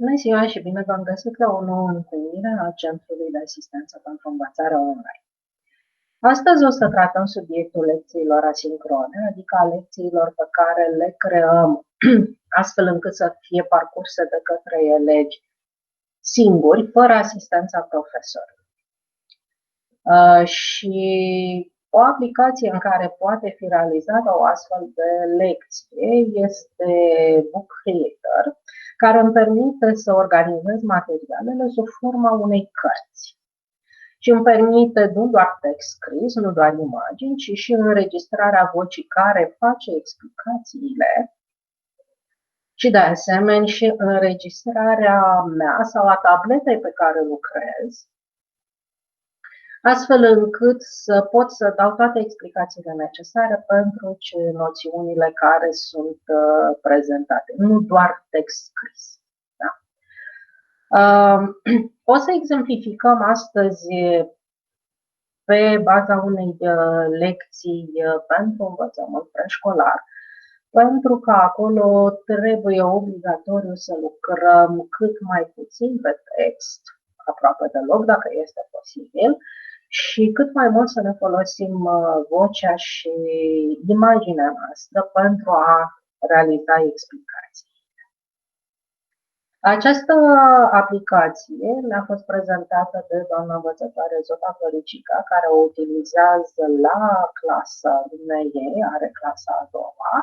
Bună ziua și bine v-am găsit la o nouă întâlnire a Centrului de Asistență pentru Învățare Online. Astăzi o să tratăm subiectul lecțiilor asincrone, adică a lecțiilor pe care le creăm astfel încât să fie parcurse de către elevi singuri, fără asistența profesorului. Și o aplicație în care poate fi realizată o astfel de lecție este Book Creator, care îmi permite să organizez materialele sub forma unei cărți. Și îmi permite nu doar text scris, nu doar imagini, ci și înregistrarea vocii care face explicațiile și de asemenea și înregistrarea mea sau a tabletei pe care lucrez, astfel încât să pot să dau toate explicațiile necesare pentru noțiunile care sunt prezentate, nu doar text scris. Da? O să exemplificăm astăzi pe baza unei lecții pentru învățământ preșcolar, pentru că acolo trebuie obligatoriu să lucrăm cât mai puțin pe text, aproape deloc dacă este posibil, și cât mai mult să ne folosim vocea și imaginea noastră pentru a realiza explicații. Această aplicație ne-a fost prezentată de doamna învățătoare Zota Floricica, care o utilizează la clasa ei, are clasa a doua,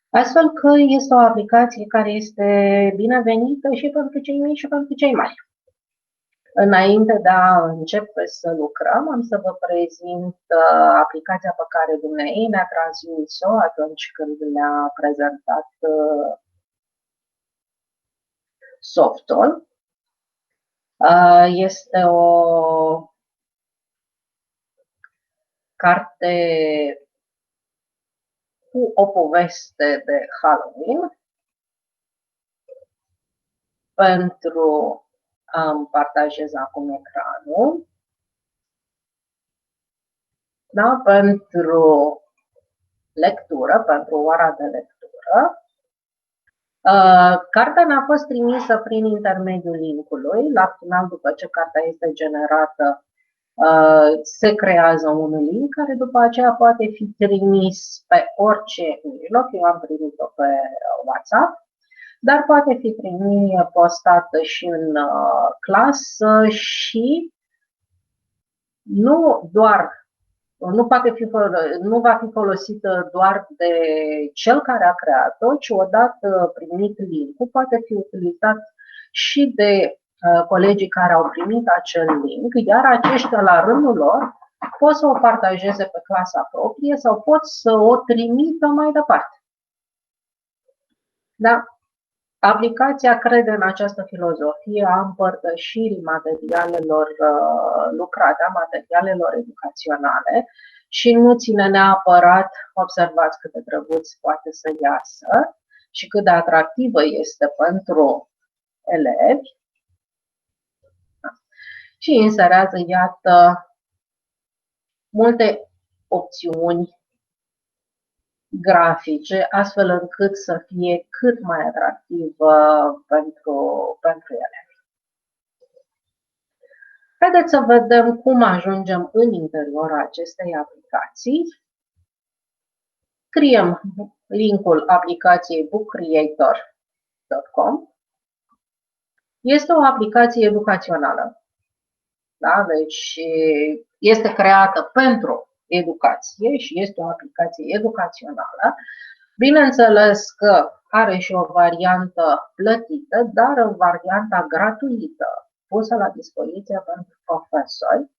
astfel că este o aplicație care este binevenită și pentru cei mici și pentru cei mari. Înainte de a începe să lucrăm, am să vă prezint aplicația pe care dumneavoastră ne-a transmis-o atunci când ne-a prezentat softul. Este o carte cu o poveste de Halloween pentru am partajez acum ecranul. Da? Pentru lectură, pentru ora de lectură. Cartea ne-a fost trimisă prin intermediul linkului. La final, după ce cartea este generată, se creează un link care după aceea poate fi trimis pe orice mijloc. Eu am primit-o pe WhatsApp, dar poate fi postată și în clasă și nu va fi folosită doar de cel care a creat-o, ci odată primit link-ul, poate fi utilizat și de colegii care au primit acel link, iar aceștia la rândul lor pot să o partajeze pe clasa proprie sau pot să o trimită mai departe. Da? Aplicația crede în această filozofie a împărtășirii materialelor lucrate, a materialelor educaționale și nu ține neapărat, observați cât de drăguț poate să iasă și cât de atractivă este pentru elevi. Și inserează, iată, multe opțiuni grafice, astfel încât să fie cât mai atractivă pentru ele. Haideți să vedem cum ajungem în interiorul acestei aplicații. Scriem linkul aplicației bookcreator.com. Este o aplicație educațională. Da? Deci este creată pentru educație și este o aplicație educațională. Bineînțeles că are și o variantă plătită, dar în varianta gratuită pusă la dispoziție pentru profesori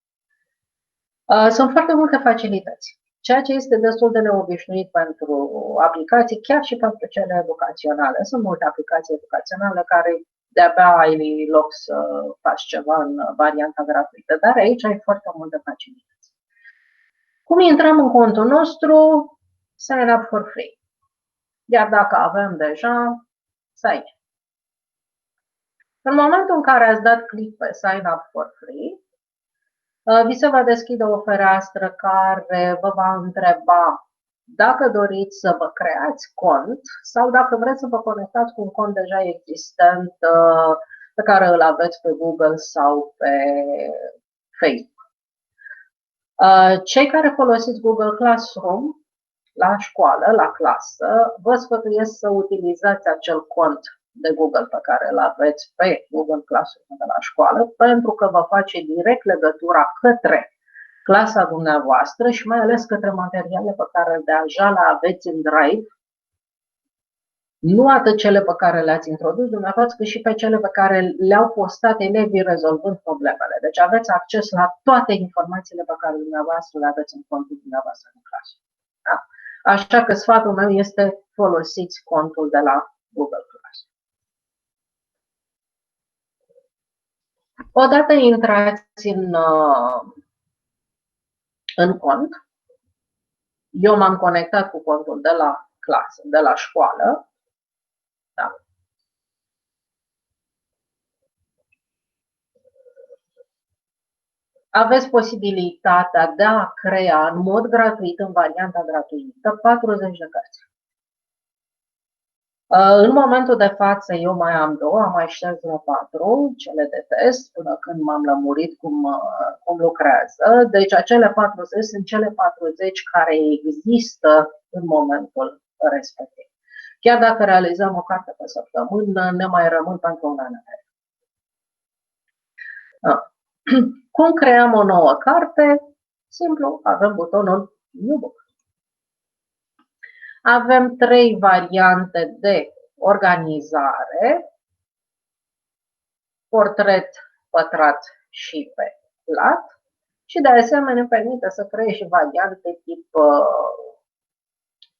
sunt foarte multe facilități, ceea ce este destul de neobișnuit pentru aplicații, chiar și pentru cele educaționale. Sunt multe aplicații educaționale care de-abia ai loc să faci ceva în varianta gratuită, dar aici ai foarte multe facilități. Cum intrăm în contul nostru? Sign up for free. Iar dacă avem deja, sign in. În momentul în care ați dat click pe Sign up for free, vi se va deschide o fereastră care vă va întreba Dacă doriți să vă creați cont sau dacă vreți să vă conectați cu un cont deja existent pe care îl aveți pe Google sau pe Facebook. Cei care folosiți Google Classroom la școală, la clasă, vă sfătuiesc să utilizați acel cont de Google pe care îl aveți pe Google Classroom de la școală, pentru că vă face direct legătura către clasa dumneavoastră și mai ales către materiale pe care deja le aveți în Drive, nu atât cele pe care le-ați introdus dumneavoastră, cât și pe cele pe care le-au postat elevii rezolvând problemele. Deci aveți acces la toate informațiile pe care dumneavoastră le aveți în contul dumneavoastră în clasă. Da? Așa că sfatul meu este folosiți contul de la Google Classroom. Odată intrați în cont, eu m-am conectat cu contul de la clasă, de la școală. Da. Aveți posibilitatea de a crea în mod gratuit, în varianta gratuită, 40 de cărți. În momentul de față eu mai am două, am mai șters la 4, cele de test, până când m-am lămurit cum lucrează. Deci acele 40 sunt cele 40 care există în momentul respectiv. Chiar dacă realizăm o carte pe săptămână, ne mai rămân pentru un an. Cum creăm o nouă carte? Simplu, avem butonul New Book. Avem 3 variante de organizare: portret, pătrat și pe lat. Și de asemenea îmi permite să creez și variante tip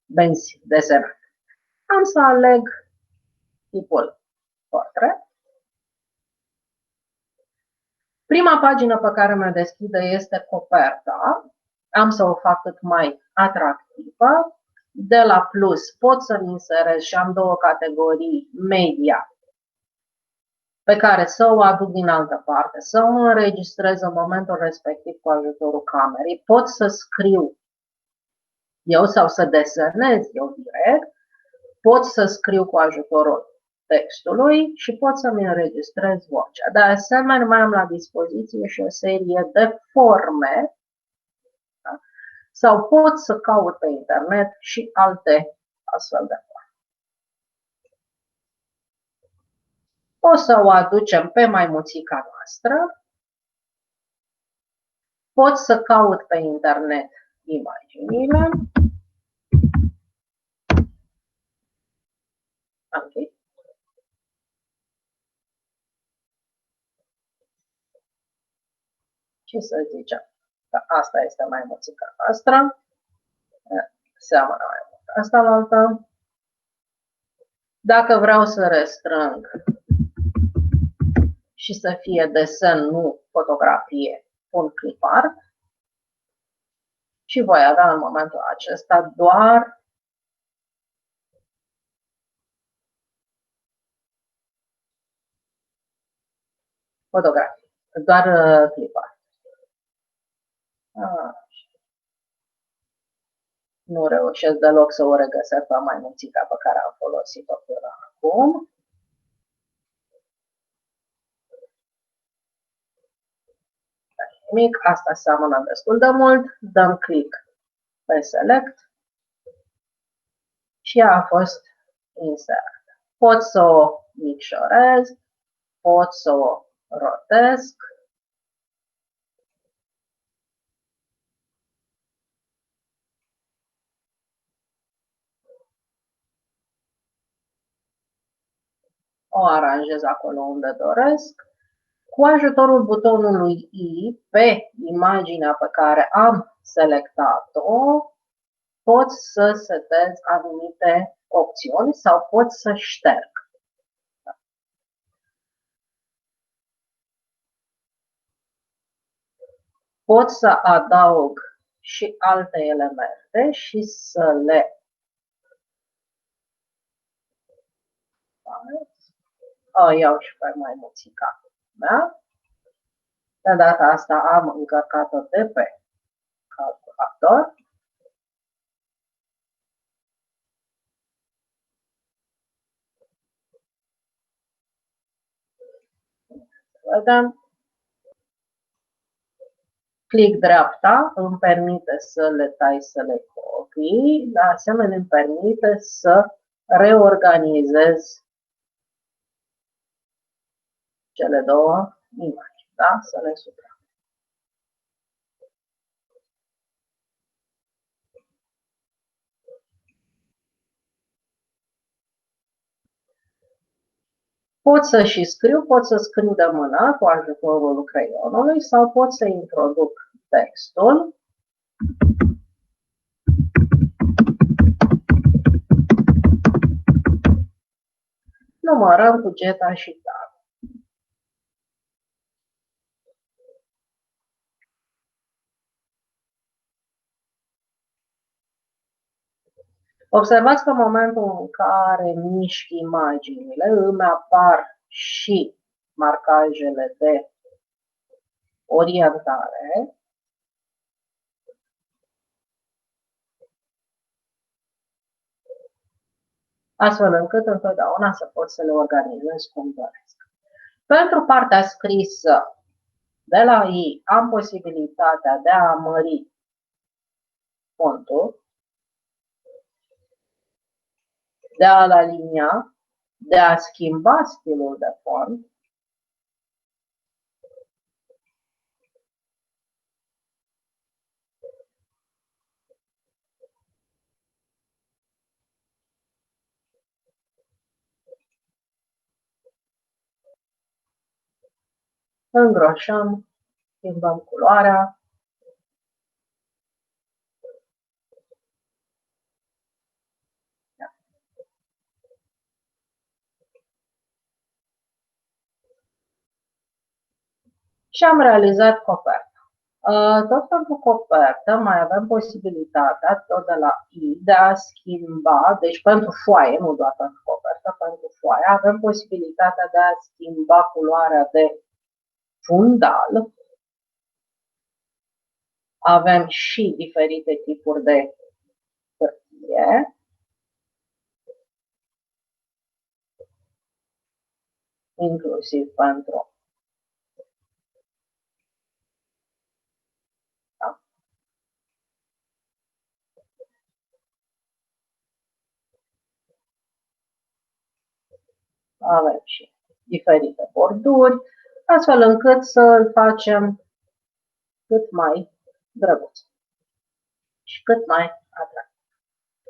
benzi desenate. Am să aleg tipul portret. Prima pagină pe care mă deschide este coperta. Am să o fac cât mai atractivă. De la plus pot să-mi inserez și am două categorii: media, pe care să o aduc din altă parte, să o înregistrez în momentul respectiv cu ajutorul camerei. Pot să scriu eu sau să desenez eu direct. Pot să scriu cu ajutorul textului și pot să-mi înregistrez vocea. De asemenea, mai am la dispoziție și o serie de forme, da? Sau pot să caut pe internet și alte astfel de forme. O să o aducem pe maimuțica noastră. Pot să caut pe internet imaginile. Okay. Și să zicem că asta este maimuțica noastră. Seamănă mai mult asta la altă. Dacă vreau să restrâng și să fie desen, nu fotografie, pun clip art și voi avea în momentul acesta doar fotografie, doar clip art. Nu reușesc deloc să o regăsesc pe maimuțica pe care am folosit-o până acum. Nimic, asta seamănă destul de mult. Dăm click pe select și ea a fost inserată. Pot să o micșorez, pot să o rotesc. O aranjez acolo unde doresc. Cu ajutorul butonului I pe imaginea pe care am selectat-o, pot să setez anumite opțiuni sau pot să șterg. Pot să adaug și alte elemente și să le o iau și pe maimuțica mea. De data asta am încărcat-o de pe calculator. vedem. Click dreapta îmi permite să le tai, să le copii, de asemenea îmi permite să reorganizez cele două imagini, da? Să le suprapun. Pot să și scriu, pot să scriu de mână cu ajutorul creionului sau pot să introduc textul. Numărăm cu geta și tab. Observați că în momentul în care mișc imaginile, îmi apar și marcajele de orientare. Astfel încât întotdeauna să pot să le organizez cum doresc. Pentru partea scrisă de la I am posibilitatea de a mări fontul, de a-l alinia, de a schimba stilul de font. Îngroșăm, schimbăm culoarea. Și am realizat coperta. Tot pentru copertă mai avem posibilitatea, tot de la I, de a schimba, deci pentru foaie, nu doar pentru copertă, pentru foaie, avem posibilitatea de a schimba culoarea de fundal. Avem și diferite tipuri de hârtie. Inclusiv pentru avem și diferite borduri, astfel încât să îl facem cât mai drăguț și cât mai atractiv.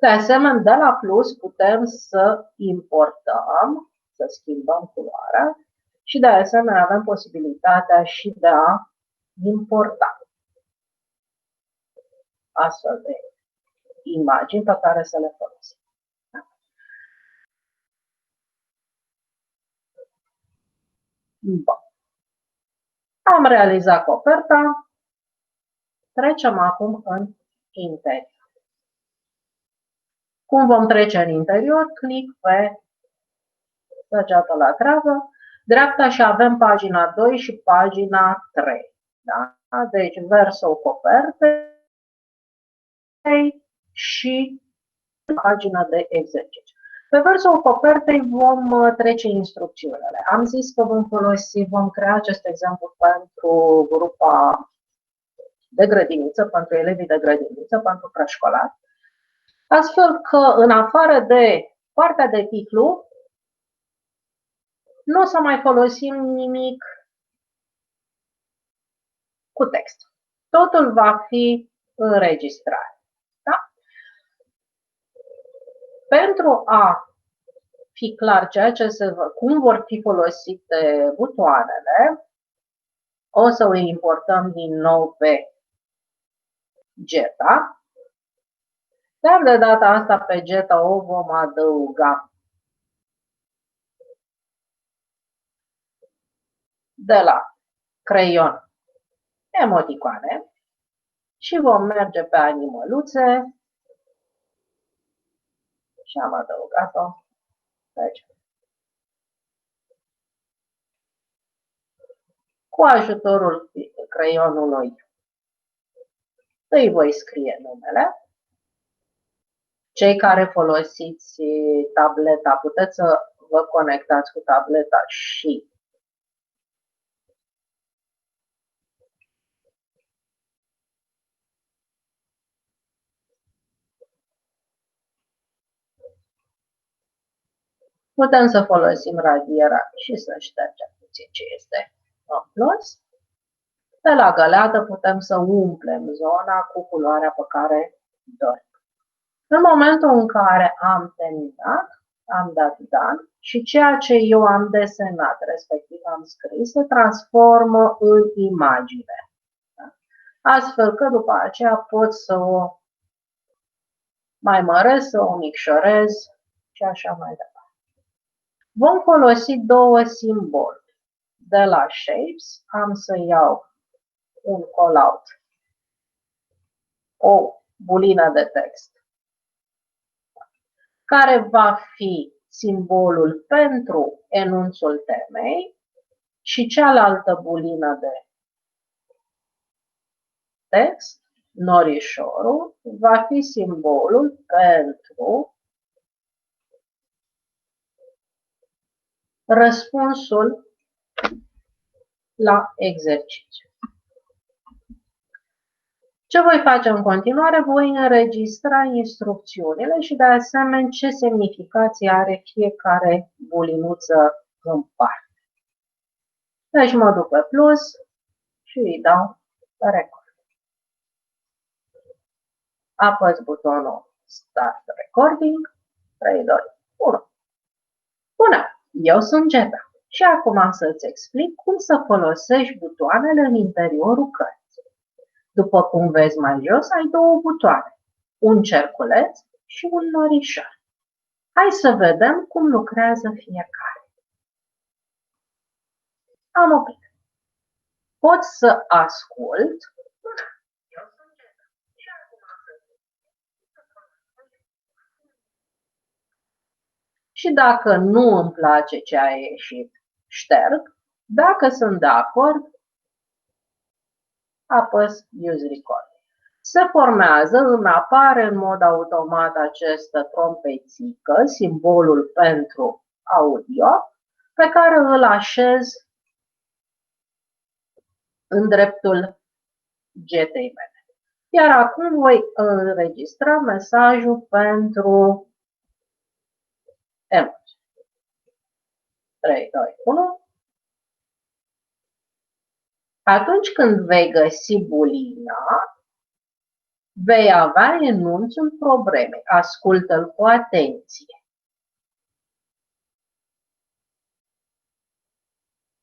De asemenea, de la plus putem să importăm, să schimbăm culoarea și de asemenea avem posibilitatea și de a importa astfel de imagini pe care să le folosim. Bun. Am realizat coperta. Trecem acum în interior. Cum vom trece în interior? Click pe săgeată la treabă, dreapta și avem pagina 2 și pagina 3. Da? Deci versul copertei și pagina de exercițiu. Pe versul copertei vom trece instrucțiunile. Am zis că vom crea acest exemplu pentru grupa de grădiniță, pentru elevii de grădiniță, pentru preșcolari, astfel că în afară de partea de titlu, nu o să mai folosim nimic cu text. Totul va fi înregistrat. Da? Pentru a fi clar cum vor fi folosite butoanele, o să o importăm din nou pe Geta, dar de data asta pe Geta o vom adăuga de la creion emoticoane și vom merge pe animăluțe și am adăugat-o pe aici. Cu ajutorul creionului îi voi scrie numele. Cei care folosiți tableta, puteți să vă conectați cu tableta și Putem să folosim radierea și să ștergem puțin ce este în plus. De la găleată putem să umplem zona cu culoarea pe care dorim. În momentul în care am terminat, am dat done și ceea ce eu am desenat, respectiv am scris, se transformă în imagine. Astfel că după aceea pot să o mai măresc, să o micșorez și așa mai departe. Vom folosi două simboluri. De la Shapes am să iau un callout, o bulină de text, care va fi simbolul pentru enunțul temei și cealaltă bulină de text, norișorul, va fi simbolul pentru răspunsul la exercițiu. Ce voi face în continuare? Voi înregistra instrucțiunile și de asemenea ce semnificație are fiecare bulinuță în parte. Deci mă duc pe plus și îi dau record. Apăs butonul Start Recording, 3, 2, 1. Bună! Eu sunt Geta și acum am să-ți explic cum să folosești butoanele în interiorul cărții. După cum vezi mai jos, ai două butoane, un cerculeț și un norișor. Hai să vedem cum lucrează fiecare. Am oprit. Pot să ascult. Și dacă nu îmi place ce a ieșit, șterg. Dacă sunt de acord, apăs Use Record. Se formează, îmi apare în mod automat această trompețică, simbolul pentru audio, pe care îl așez în dreptul Getei mele. Iar acum voi înregistra mesajul pentru emoji. 3, 2, 1. Atunci când vei găsi bulina, vei avea enunțul problemei. Ascultă-l cu atenție.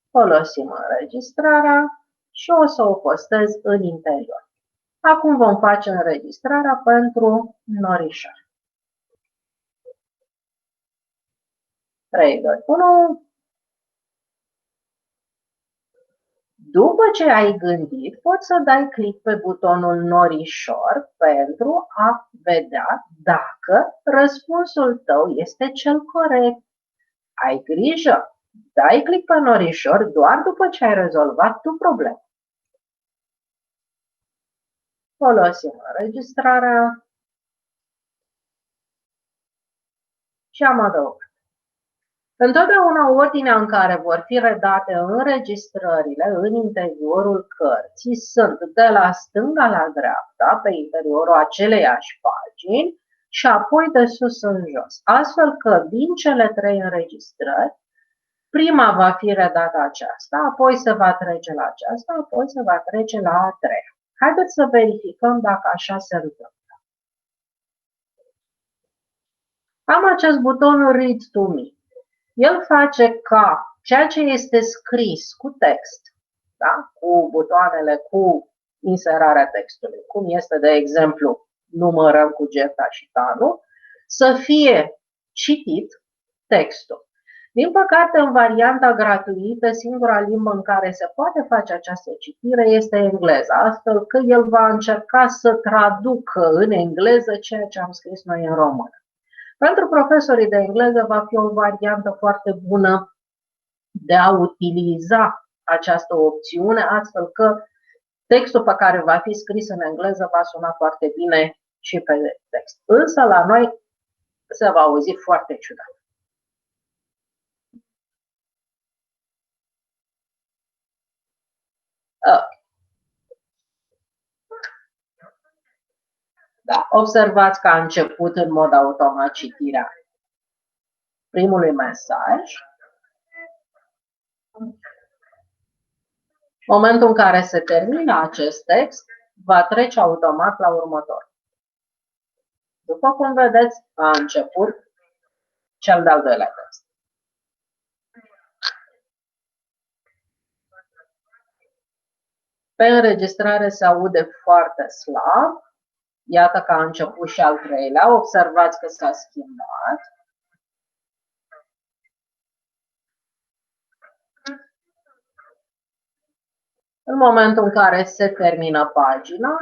Folosim înregistrarea și o să o postez în interior. Acum vom face înregistrarea pentru norișor. 3, 2, 1. După ce ai gândit, poți să dai click pe butonul norișor pentru a vedea dacă răspunsul tău este cel corect. Ai grijă! Dai click pe norișor doar după ce ai rezolvat tu problema. Folosim înregistrarea și am adăugat. Întotdeauna ordinea în care vor fi redate înregistrările în interiorul cărții sunt de la stânga la dreapta, pe interiorul aceleiași pagini, și apoi de sus în jos. Astfel că din cele 3 înregistrări, prima va fi redată aceasta, apoi se va trece la aceasta, apoi se va trece la a treia. Haideți să verificăm dacă așa se întâmplă. Am acest buton Read to Me. El face ca ceea ce este scris cu text, da? Cu butoanele, cu inserarea textului, cum este, de exemplu, numărăm cu Geta și Tanu, să fie citit textul. Din păcate, în varianta gratuită, singura limbă în care se poate face această citire este engleza, astfel că el va încerca să traducă în engleză ceea ce am scris noi în română. Pentru profesorii de engleză va fi o variantă foarte bună de a utiliza această opțiune, astfel că textul pe care va fi scris în engleză va suna foarte bine și pe text. Însă la noi se va auzi foarte ciudat. Da, observați că a început în mod automat citirea. primului mesaj. Momentul în care se termină acest text, va trece automat la următor. După cum vedeți, a început cel de-al doilea text. Pe înregistrare se aude foarte slab. Iată că a început și al treilea. Observați că s-a schimbat. În momentul în care se termină pagina,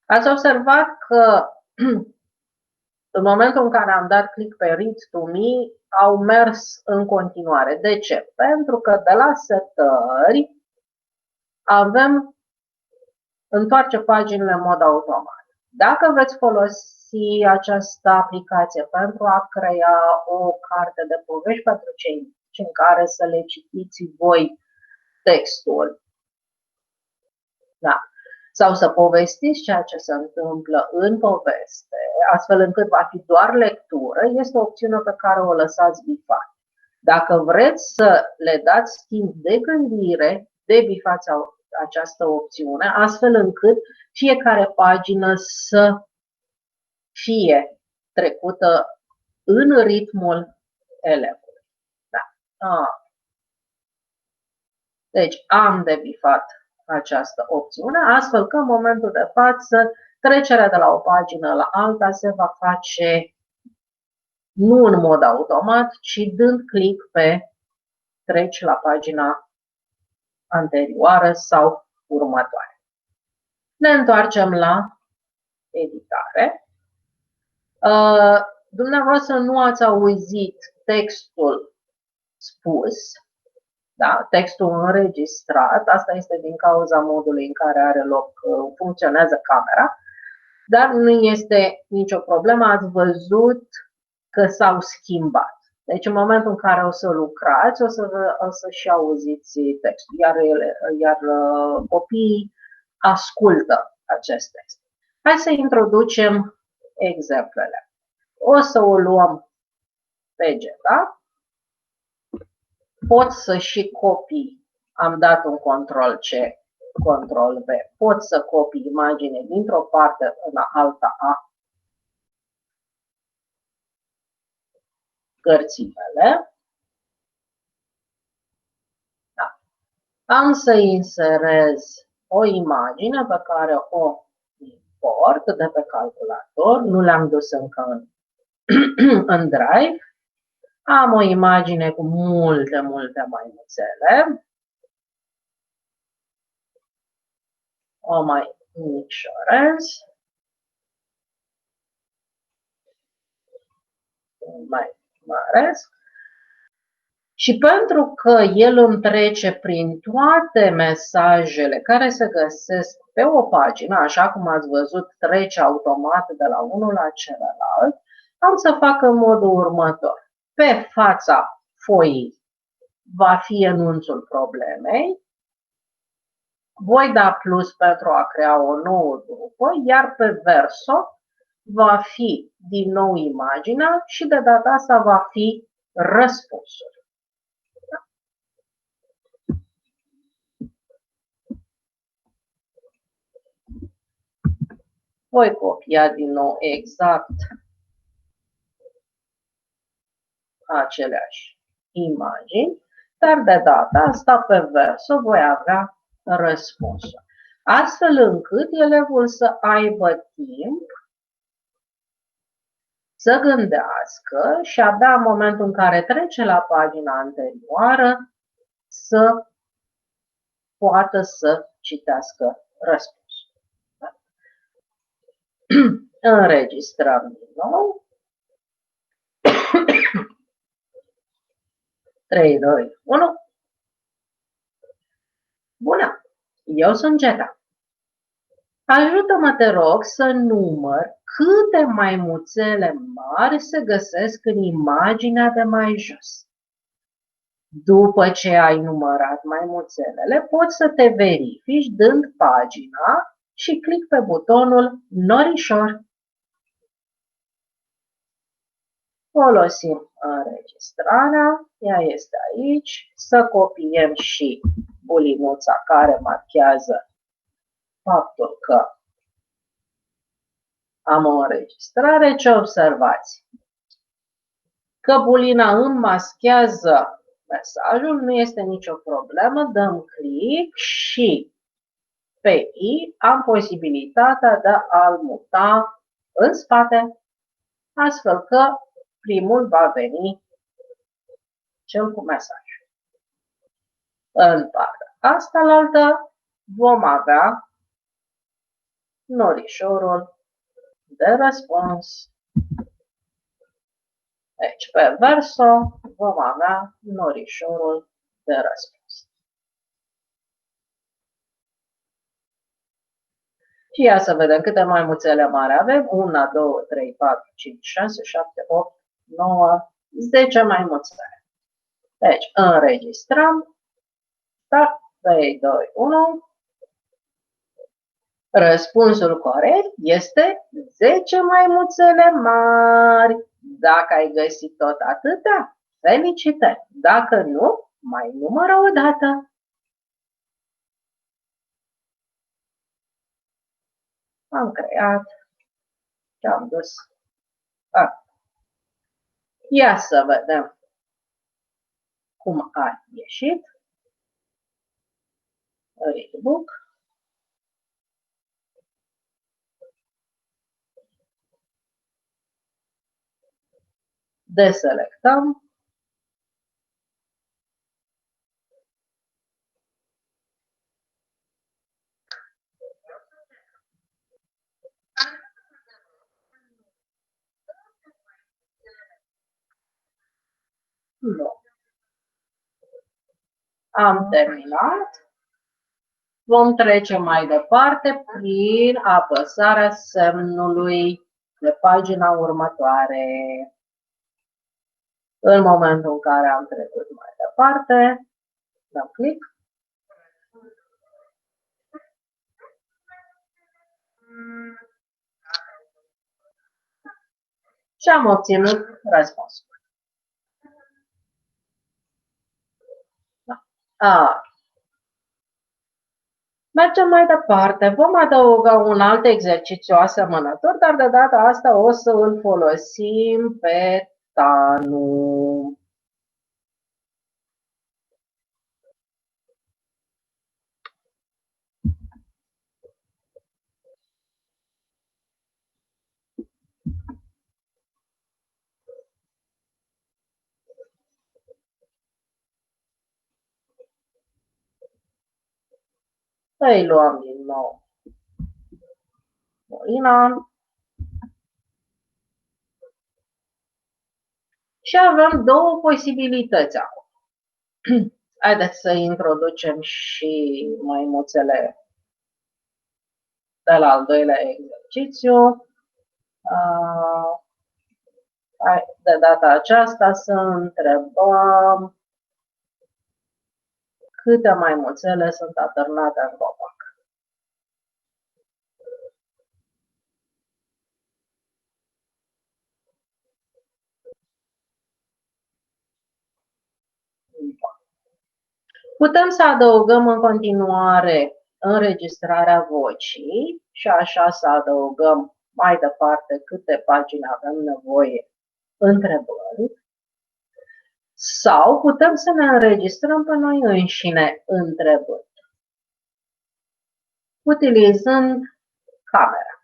ați observat că în momentul în care am dat click pe Read to Me, au mers în continuare. De ce? Pentru că de la setări avem întoarce paginile în mod automat. Dacă veți folosi această aplicație pentru a crea o carte de povești pentru cei în care să le citiți voi textul, da, sau să povestiți ceea ce se întâmplă în poveste, astfel încât va fi doar lectură, este o opțiune pe care o lăsați bifat. Dacă vreți să le dați timp de gândire, debifați această opțiune, astfel încât fiecare pagină să fie trecută în ritmul elevului. Da. Deci am debifat această opțiune, astfel că în momentul de față trecerea de la o pagină la alta se va face nu în mod automat, ci dând click pe treci la pagina anterioară sau următoare. Ne întoarcem la editare. Dumneavoastră nu ați auzit textul spus, da? Textul înregistrat, asta este din cauza modului în care are loc, funcționează camera, dar nu este nicio problemă, ați văzut că s-au schimbat. Deci în momentul în care o să lucrați, o să și auziți textul, iar copiii ascultă acest text. Hai să introducem exemplele. O să o luăm pe Geta. Pot să și copii. Am dat un Ctrl-C, Ctrl-V. Pot să copii imagine dintr-o parte în alta a cărții mele. Da. Am să inserez o imagine pe care o import de pe calculator. Nu le-am dus încă în Drive. Am o imagine cu multe maimuțele. O mai micșorez. Mai măresc. Și pentru că el îmi trece prin toate mesajele care se găsesc pe o pagină, așa cum ați văzut, trece automat de la unul la celălalt, am să fac în modul următor. Pe fața foii va fi enunțul problemei, voi da plus pentru a crea o nouă grupă, iar pe verso va fi din nou imaginea și de data asta va fi răspunsul. Voi copia din nou exact aceleași imagini, dar de data asta pe verso voi avea răspunsul. Astfel încât elevul să aibă timp să gândească și abia în momentul în care trece la pagina anterioară să poată să citească răspunsul. Înregistrăm din nou. 3, 2, 1. Bună! Eu sunt Geta. Ajută-mă, te rog, să număr câte maimuțele mari se găsesc în imaginea de mai jos. După ce ai numărat maimuțelele, poți să te verifici dând pagina și click pe butonul Norișor. Folosim înregistrarea, ea este aici, să copiem și bulinuța care marchează faptul că am o înregistrare. Ce observați? Că bulina îmi maschează mesajul, nu este nicio problemă, dăm click și pe I am posibilitatea de a-l muta în spate, astfel că primul va veni cel cu mesaj. În partea asta la altă vom avea norișorul de răspuns. Deci, pe verso vom avea norișorul de răspuns. Și ia să vedem câte maimuțele mari avem. 1, 2, 3, 4, 5, 6, 7, 8, 9, 10 maimuțele. Deci, înregistrăm. Start, 3, 2, 1. Răspunsul corect este 10 maimuțele mari. Dacă ai găsit tot atâtea, felicitări. Dacă nu, mai numără o dată. Am creat și am dus. Ia să vedem cum a ieșit. Readbook. Deselectăm. Nu. Am terminat. Vom trece mai departe prin apăsarea semnului de pagina următoare. În momentul în care am trecut mai departe, dăm click. Și am obținut răspunsul. Da. Mergem mai departe. Vom adăuga un alt exercițiu asemănător, dar de data asta o să îl folosim pe Tanu. Îi luăm din nou Morina. Și avem două posibilități acum. Haideți să introducem și maimuțele de la al doilea exercițiu. De data aceasta să întrebăm câte maimuțele sunt atârnate în copac. Putem să adăugăm în continuare înregistrarea vocii și așa să adăugăm mai departe câte pagini avem nevoie întrebări. Sau putem să ne înregistrăm pe noi înșine întrebări, utilizând camera.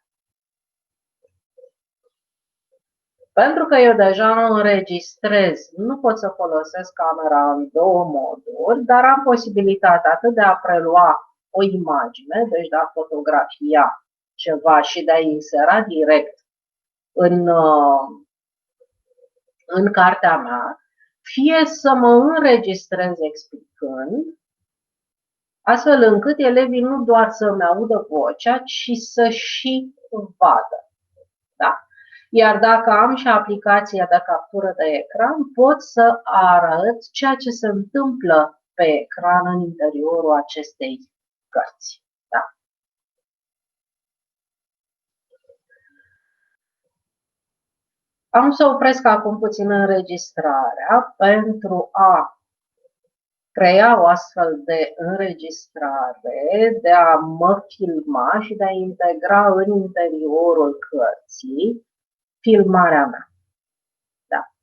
Pentru că eu deja înregistrez, nu pot să folosesc camera în două moduri, dar am posibilitatea atât de a prelua o imagine, deci de a fotografia ceva și de a insera direct în cartea mea, fie să mă înregistrez explicând, astfel încât elevii nu doar să-mi audă vocea, ci să și vadă. Da? Iar dacă am și aplicația de captură de ecran, pot să arăt ceea ce se întâmplă pe ecran în interiorul acestei cărți. Da? Am să opresc acum puțin înregistrarea pentru a crea o astfel de înregistrare, de a mă filma și de a integra în interiorul cărții filmarea mea. Da.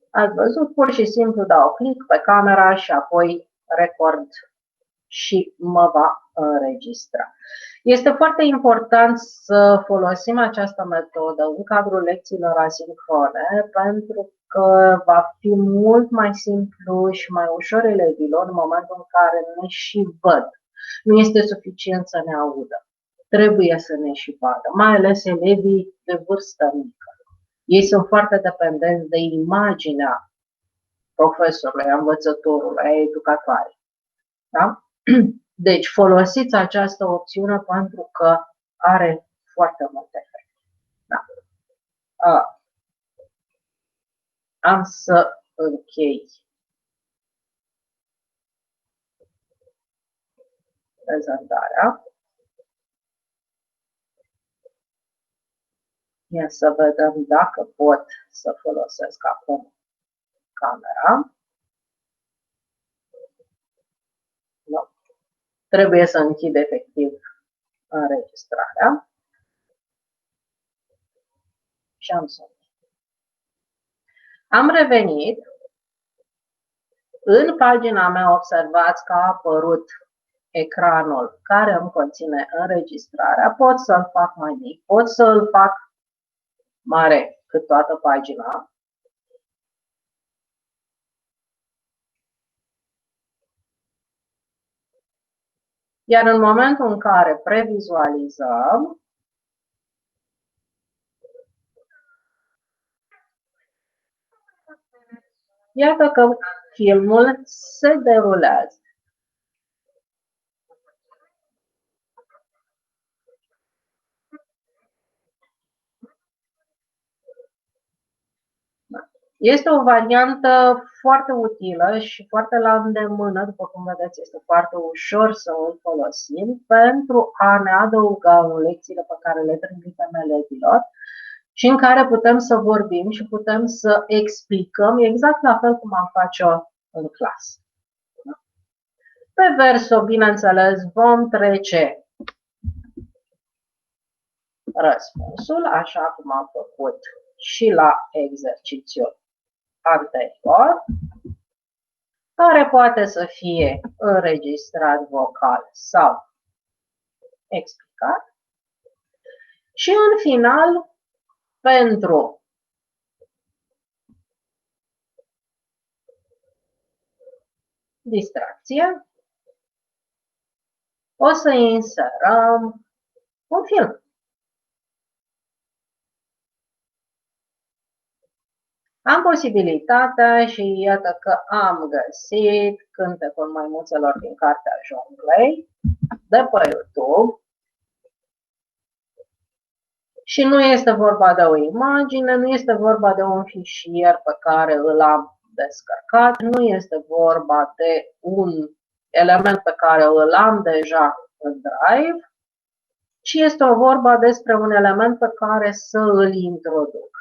Ați văzut, pur și simplu dau click pe camera și apoi record și mă va înregistra. Este foarte important să folosim această metodă în cadrul lecțiilor asincrone pentru că va fi mult mai simplu și mai ușor elevilor în momentul în care ne și văd. Nu este suficient să ne audă. Trebuie să ne și vadă, mai ales elevii de vârstă mică. Ei sunt foarte dependenți de imaginea profesorului, a învățătorului, a educatoarei. Da? Deci folosiți această opțiune pentru că are foarte mult efect. Da. Am să închei prezentarea. Ia să vedem dacă pot să folosesc acum camera. Nu. Trebuie să închid efectiv înregistrarea. Și am să am revenit. În pagina mea observați că a apărut ecranul care îmi conține înregistrarea. Pot să-l fac mai mic, pot să-l fac mare cât toată pagina. Iar în momentul în care previzualizăm, iată că filmul se derulează. Este o variantă foarte utilă și foarte la îndemână, după cum vedeți, este foarte ușor să o folosim pentru a ne adăuga în lecțiile pe care le trimitem elevilor și în care putem să vorbim și putem să explicăm exact la fel cum am face-o în clasă. Pe verso, bineînțeles, vom trece răspunsul, așa cum am făcut și la exercițiul anterior, care poate să fie înregistrat vocal sau explicat. Și în final, pentru distracție, o să inserăm un film. Am posibilitatea și iată că am găsit Cântecul Maimuțelor din Cartea Junglei de pe YouTube. Și nu este vorba de o imagine, nu este vorba de un fișier pe care îl am descărcat, nu este vorba de un element pe care îl am deja în Drive, ci este vorba despre un element pe care să îl introduc.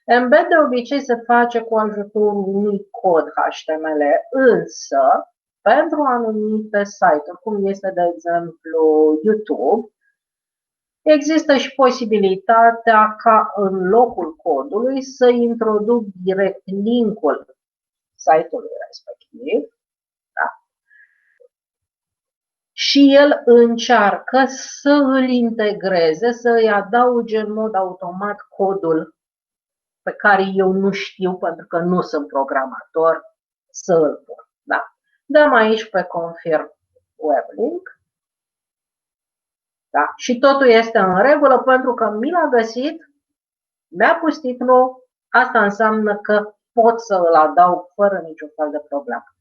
Embed de obicei se face cu ajutorul unui cod HTML, însă pentru anumite site-uri, cum este de exemplu YouTube, există și posibilitatea ca în locul codului să introduc direct linkul site-ului respectiv. Da? Și el încearcă să îl integreze, să îi adauge în mod automat codul pe care eu nu știu, pentru că nu sunt programator, să îl pun. Da? Dăm aici pe Confirm Web Link. Da? Și totul este în regulă pentru că mi l-a găsit, mi-a pus titlul, asta înseamnă că pot să îl adaug fără niciun fel de problemă.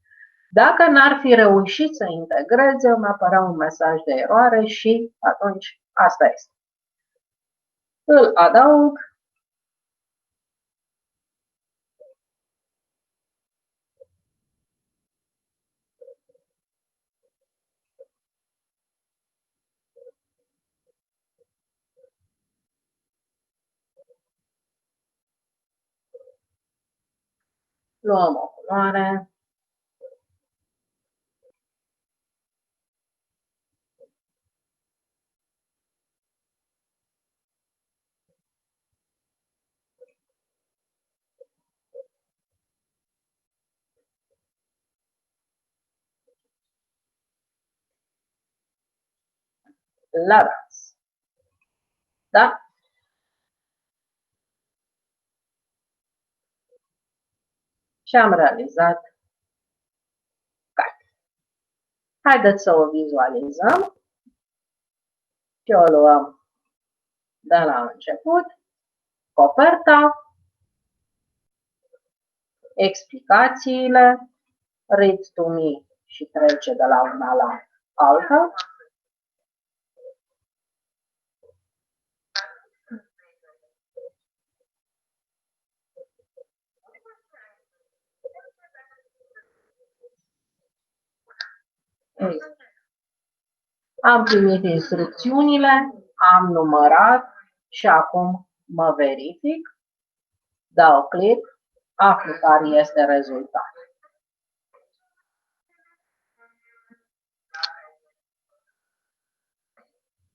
Dacă n-ar fi reușit să integreze, îmi apărea un mesaj de eroare și atunci asta este. îl adaug. Luăm o culoare. La dans. Da? Și am realizat carte. Haideți să o vizualizăm și o luăm de la început. Coperta, explicațiile, read to me și trece de la una la alta. Am primit instrucțiunile, am numărat și acum mă verific, dau click, aflu care este rezultatul.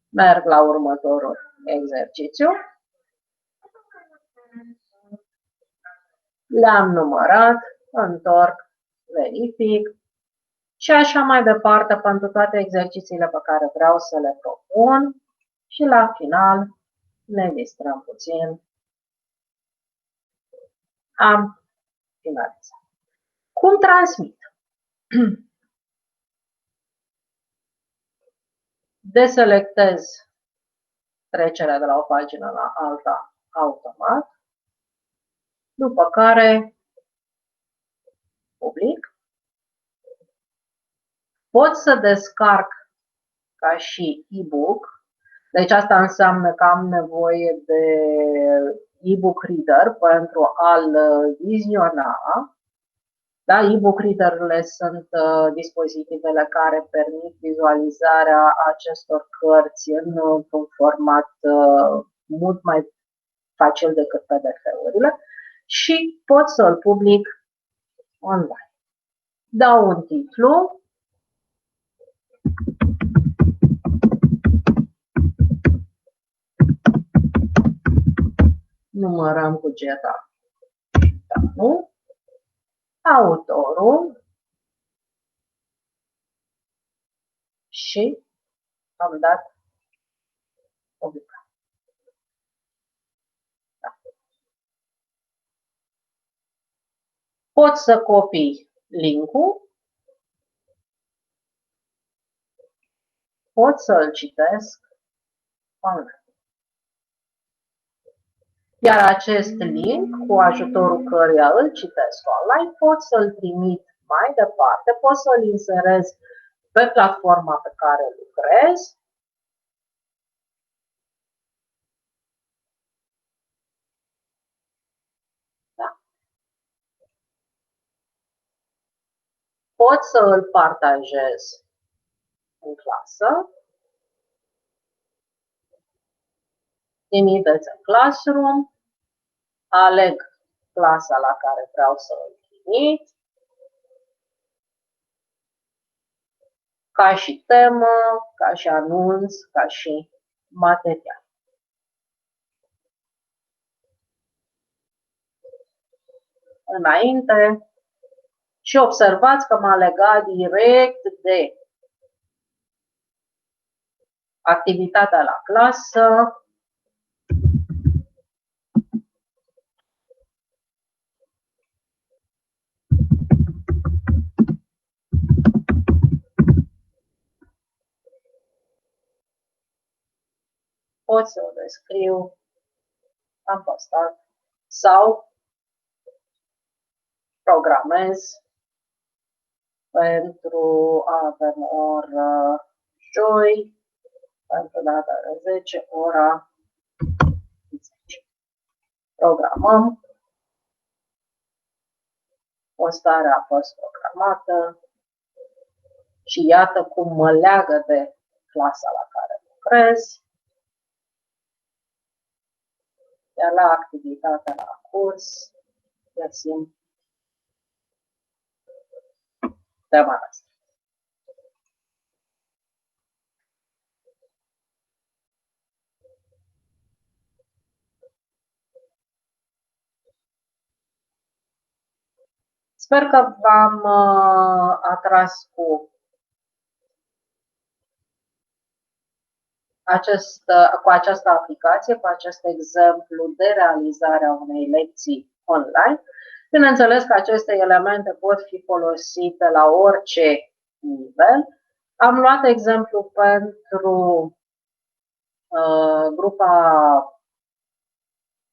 Merg la următorul exercițiu. Le-am numărat, întorc, verific și așa mai departe pentru toate exercițiile pe care vreau să le propun și la final ne distrăm puțin. Am finalizat. Cum transmit? Deselectez trecerea de la o pagină la alta automat, după care public. Pot să descarc ca și e-book, deci asta înseamnă că am nevoie de e-book reader pentru a-l viziona. Da, e-book reader-urile sunt dispozitivele care permit vizualizarea acestor cărți într-un format mult mai facil decât PDF-urile și pot să-l public online. Dau un titlu. Numărăm cu geta. Autorul și am dat publicat. Da. Pot să copii link-ul, pot să-l citesc online. Iar acest link, cu ajutorul căruia îl citesc online, pot să-l trimit mai departe, pot să-l inserez pe platforma pe care lucrez. Da. Pot să îl partajez în clasă. Trimiteți în Classroom. Aleg clasa la care vreau să îl trimit. Ca și temă, ca și anunț, ca și material. Înainte și observați că m-a legat direct de activitatea la clasă. Pot să o descriu, am postat, sau programez pentru a avea o oră joi, pentru data de 10, ora Programăm. Postarea a fost programată și iată cum mă leagă de clasa la care lucrez. Iar la activitatea la curs găsim tema asta. Sper că v-am atras cu această aplicație, cu acest exemplu de realizare a unei lecții online. Bineînțeles că aceste elemente pot fi folosite la orice nivel. Am luat exemplu pentru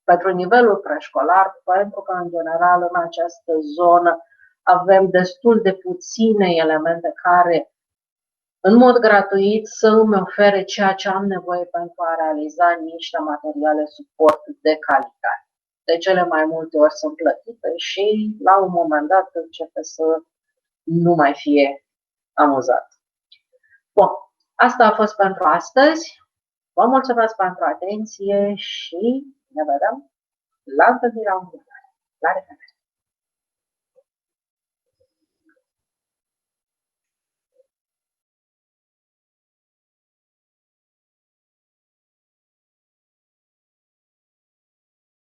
pentru nivelul preșcolar, pentru că, în general, în această zonă avem destul de puține elemente care, în mod gratuit, să îmi ofere ceea ce am nevoie pentru a realiza niște materiale suport de calitate. De cele mai multe ori sunt plătite și, la un moment dat, începe să nu mai fie amuzat. Bun, asta a fost pentru astăzi. Vă mulțumesc pentru atenție și ne vedem la întâlnirea următoare. La revedere!